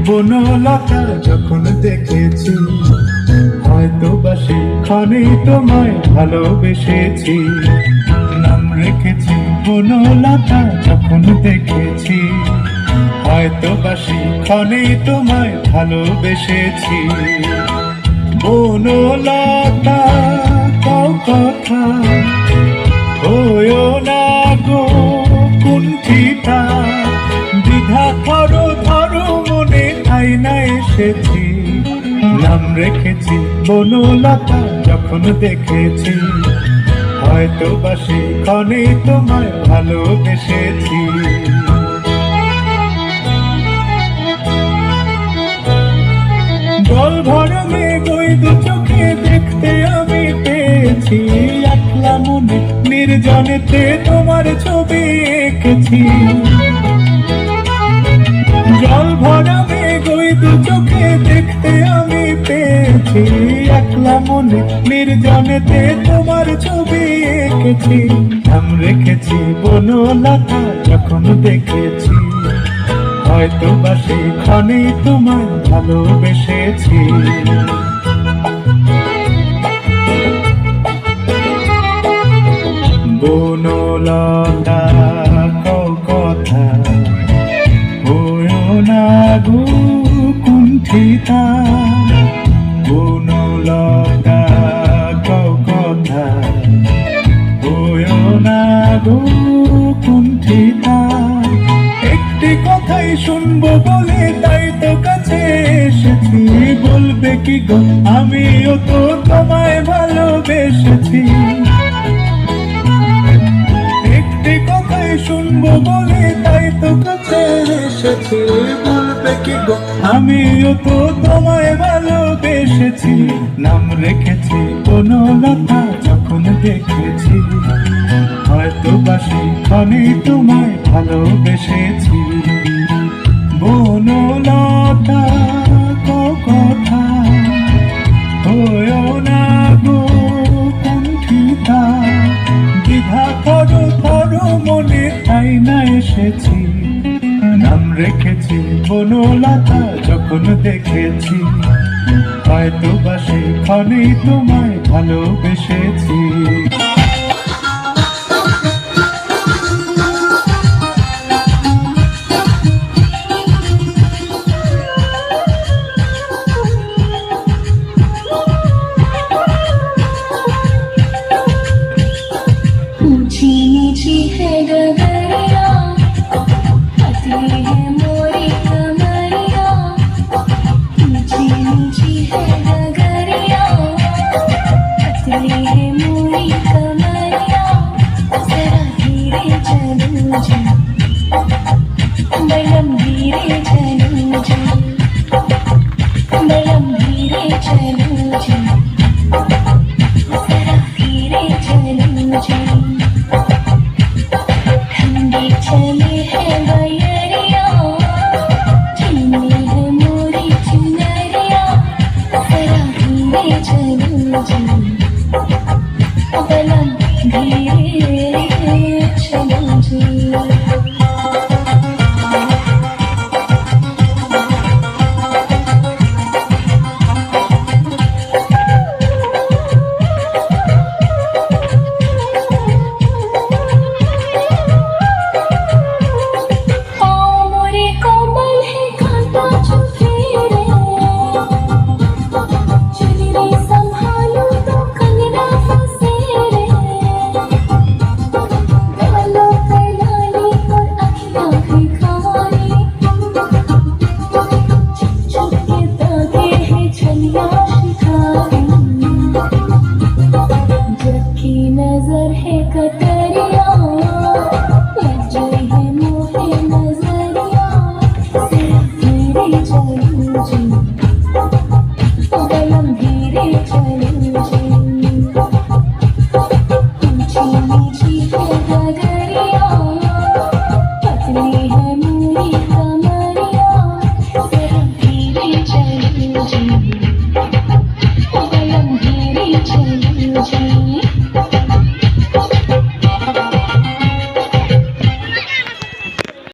বনলতা যখন দেখেছি, হয়তো বা সেখানেই তোমায় ভালোবেসেছি। নাম রেখেছি বনলতা যখন দেখেছি, হয়তো বা সেখানেই তোমায় ভালোবেসেছি। বনলতা কও কথা, হয়ো না গো কুণ্ঠিতা, দ্বিধা ধরো ধরো মনে আয়না এসেছি। নাম রেখেছি বনলতা যখন দেখেছি, হয়তো বা সেখানেই তোমায় ভালোবেসেছি। জল ভরা মেঘ ওই দু চোখে দেখতে আমি পেয়েছি, একলা মনে নির্জনেতে তোমার ছবি এঁকেছি। জল ভরা মেঘ ওই দু চোখে দেখতে আমি পেয়েছি, একলা মনে নির্জনেতে তোমার ছবি এঁকেছি। নাম রেখেছি বনলতা যখন দেখেছি, হয়তো বা সেখানেই তোমায় ভালোবেসেছি। বনলতা কও কথা, হয়ো না গো কুণ্ঠিতা। বনলতা কও কথা, হয়ো না গো কুণ্ঠিতা। একটি কথাই শুনবো বলে তাই তো কাছে এসেছি, বলবে কি গো আমিও তো তোমায় ভালোবেসেছি। একটি কথাই শুনবো বলে তাই তো কাছে এসেছি, বলবে কি গো আমিও তো তোমায় ভালোবেসেছি। নাম রেখেছি বনলতা যখন দেখেছি, হয়তো বা সেখানেই তোমায় ভালোবেসেছি। বনলতা কও কথা, হয়ো না গো কুণ্ঠিতা, দ্বিধা ধরো ধরো মনে আয়না এসেছি। নাম রেখেছি বনলতা যখন দেখেছি, হয়তো বা সেখানেই তোমায় ভালোবেসেছি।